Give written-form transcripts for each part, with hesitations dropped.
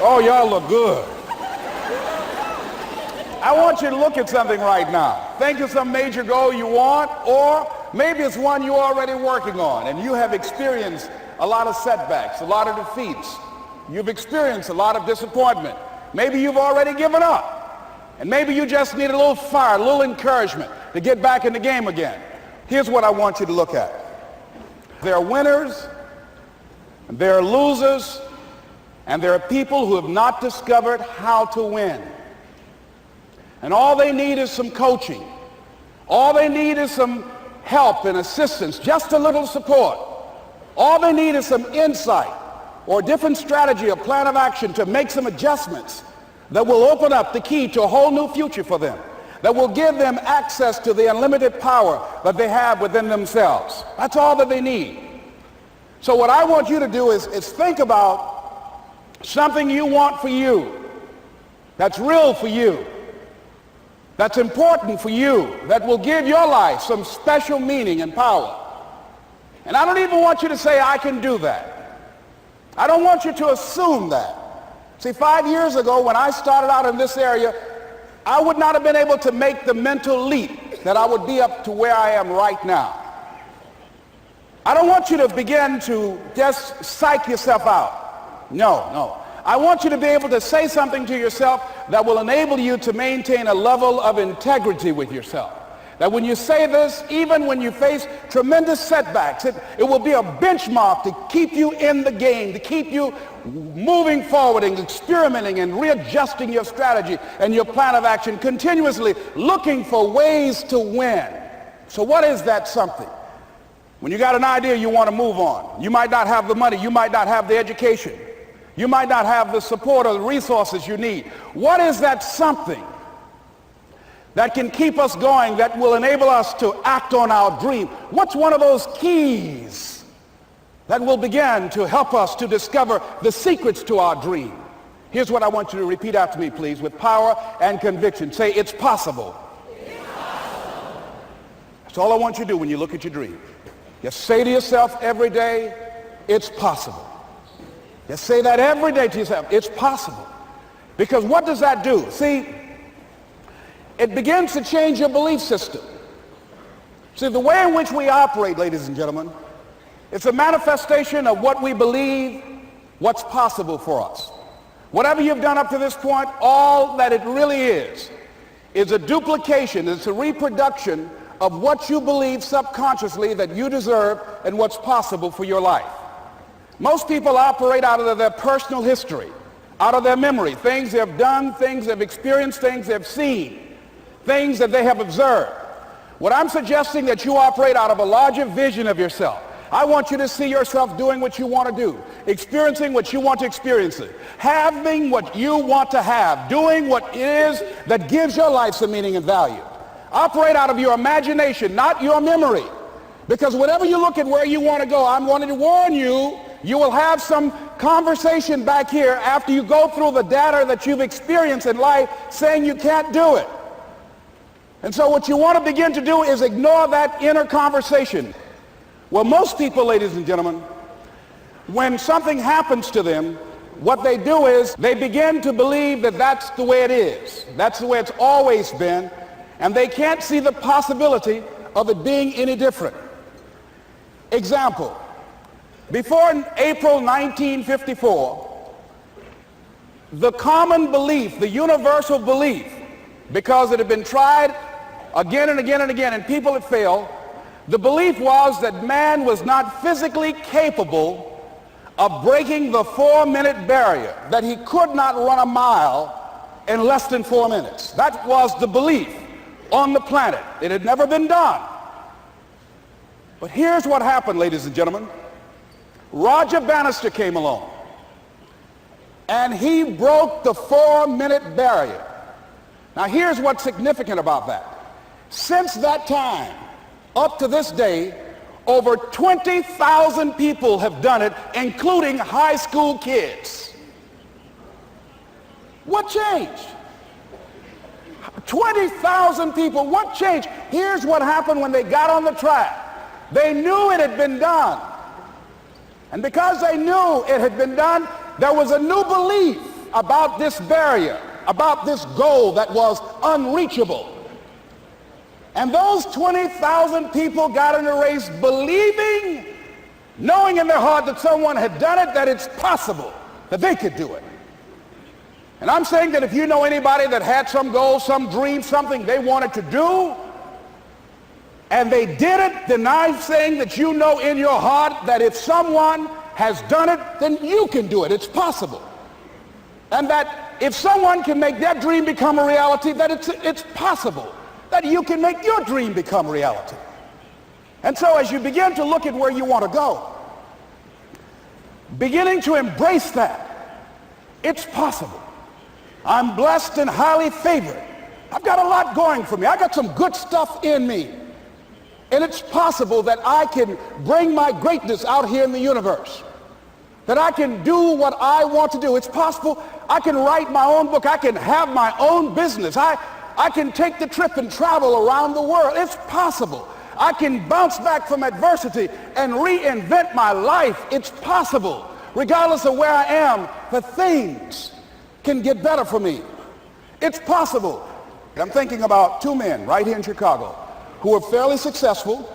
Oh, y'all look good. I want you to look at something right now. Think of some major goal you want, or maybe it's one you're already working on and you have experienced a lot of setbacks, a lot of defeats. You've experienced a lot of disappointment. Maybe you've already given up. And maybe you just need a little fire, a little encouragement to get back in the game again. Here's what I want you to look at. There are winners, and there are losers, and there are people who have not discovered how to win. And all they need is some coaching. All they need is some help and assistance, just a little support. All they need is some insight or a different strategy, a plan of action to make some adjustments that will open up the key to a whole new future for them, that will give them access to the unlimited power that they have within themselves. That's all that they need. So what I want you to do is think about something you want for you, that's real for you, that's important for you, that will give your life some special meaning and power. And I don't even want you to say, I can do that. I don't want you to assume that. See, 5 years ago when I started out in this area, I would not have been able to make the mental leap that I would be up to where I am right now. I don't want you to begin to just psych yourself out. No. I want you to be able to say something to yourself that will enable you to maintain a level of integrity with yourself. That when you say this, even when you face tremendous setbacks, it will be a benchmark to keep you in the game, to keep you moving forward and experimenting and readjusting your strategy and your plan of action, continuously looking for ways to win. So what is that something? When you got an idea you want to move on, you might not have the money, you might not have the education, you might not have the support or the resources you need. What is that something that can keep us going, that will enable us to act on our dream? What's one of those keys that will begin to help us to discover the secrets to our dream? Here's what I want you to repeat after me, please, with power and conviction. Say, it's possible. It's possible. That's all I want you to do when you look at your dream. Just say to yourself every day, it's possible. Just say that every day to yourself, it's possible. Because what does that do? See, it begins to change your belief system. See, the way in which we operate, ladies and gentlemen, it's a manifestation of what we believe, what's possible for us. Whatever you've done up to this point, all that it really is a duplication, it's a reproduction of what you believe subconsciously that you deserve and what's possible for your life. Most people operate out of their personal history, out of their memory, things they've done, things they've experienced, things they've seen, things that they have observed. What I'm suggesting that you operate out of a larger vision of yourself. I want you to see yourself doing what you want to do, experiencing what you want to experience, having what you want to have, doing what it is that gives your life some meaning and value. Operate out of your imagination, not your memory. Because whenever you look at where you want to go, I'm wanting to warn you, you will have some conversation back here after you go through the data that you've experienced in life saying you can't do it. And so what you want to begin to do is ignore that inner conversation. Well, most people, ladies and gentlemen, when something happens to them, what they do is they begin to believe that that's the way it is. That's the way it's always been. And they can't see the possibility of it being any different. Example, before April 1954, the common belief, the universal belief, because it had been tried again and again and again and people had failed, the belief was that man was not physically capable of breaking the 4-minute barrier, that he could not run a mile in less than 4 minutes. That was the belief on the planet. It had never been done. But here's what happened, ladies and gentlemen. Roger Bannister came along, and he broke the 4-minute barrier. Now here's what's significant about that. Since that time, up to this day, over 20,000 people have done it, including high school kids. What changed? 20,000 people, what changed? Here's what happened when they got on the track. They knew it had been done. And because they knew it had been done, there was a new belief, about this barrier, about this goal that was unreachable. And those 20,000 people got in the race believing, knowing in their heart that someone had done it, that it's possible that they could do it. And I'm saying that if you know anybody that had some goal, some dream, something they wanted to do, and they did it, then I'm saying that you know in your heart that if someone has done it, then you can do it. It's possible. And that if someone can make their dream become a reality, that it's possible that you can make your dream become reality. And so as you begin to look at where you want to go, beginning to embrace that, it's possible. I'm blessed and highly favored. I've got a lot going for me. I got some good stuff in me. And it's possible that I can bring my greatness out here in the universe. That I can do what I want to do. It's possible I can write my own book. I can have my own business. I can take the trip and travel around the world. It's possible. I can bounce back from adversity and reinvent my life. It's possible. Regardless of where I am, the things can get better for me. It's possible. I'm thinking about two men right here in Chicago who are fairly successful,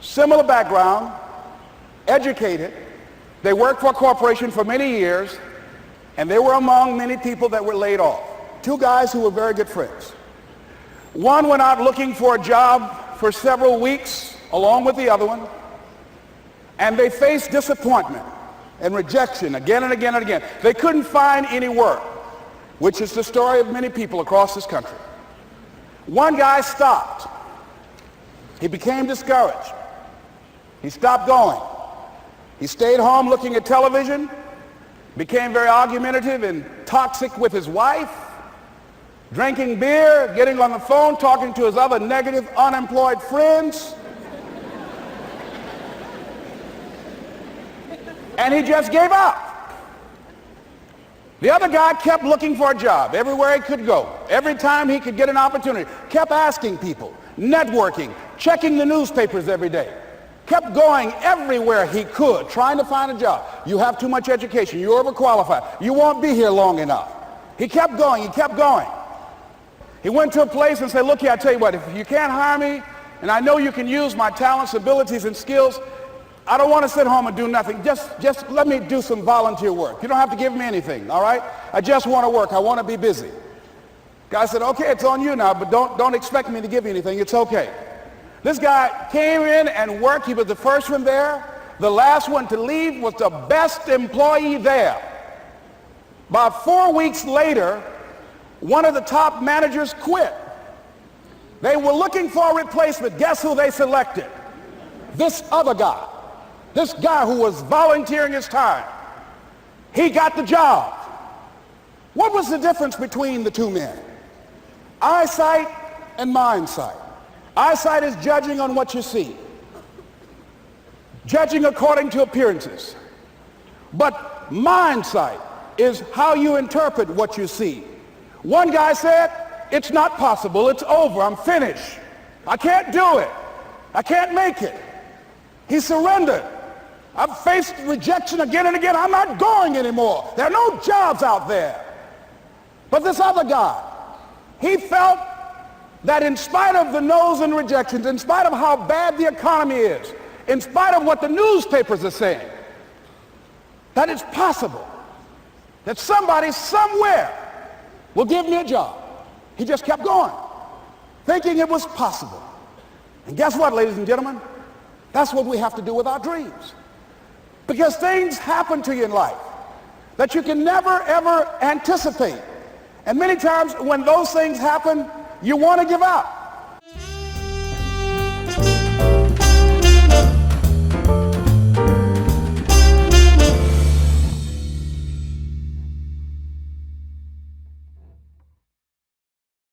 similar background, educated. They worked for a corporation for many years, and they were among many people that were laid off. Two guys who were very good friends. One went out looking for a job for several weeks along with the other one, and they faced disappointment and rejection again and again and again. They couldn't find any work, which is the story of many people across this country. One guy stopped. He became discouraged. He stopped going. He stayed home looking at television, became very argumentative and toxic with his wife, drinking beer, getting on the phone, talking to his other negative, unemployed friends. And he just gave up. The other guy kept looking for a job everywhere he could go. Every time he could get an opportunity, kept asking people, networking, checking the newspapers every day. Kept going everywhere he could, trying to find a job. You have too much education. You're overqualified. You won't be here long enough. He kept going. He kept going. He went to a place and said, look here, I tell you what, if you can't hire me, and I know you can use my talents, abilities, and skills, I don't want to sit home and do nothing. Just let me do some volunteer work. You don't have to give me anything, all right? I just want to work. I want to be busy. Guy said, okay, it's on you now, but don't expect me to give you anything. It's okay. This guy came in and worked. He was the first one there. The last one to leave was the best employee there. About 4 weeks later, one of the top managers quit. They were looking for a replacement. Guess who they selected? This other guy. This guy who was volunteering his time. He got the job. What was the difference between the two men? Eyesight and mindsight. Eyesight is judging on what you see. Judging according to appearances. But mindsight is how you interpret what you see. One guy said, it's not possible. It's over. I'm finished. I can't do it. I can't make it. He surrendered. I've faced rejection again and again. I'm not going anymore. There are no jobs out there. But this other guy, he felt that in spite of the no's and rejections, in spite of how bad the economy is, in spite of what the newspapers are saying, that it's possible that somebody somewhere will give me a job. He just kept going, thinking it was possible. And guess what, ladies and gentlemen? That's what we have to do with our dreams. Because things happen to you in life that you can never, ever anticipate. And many times when those things happen, you want to give up.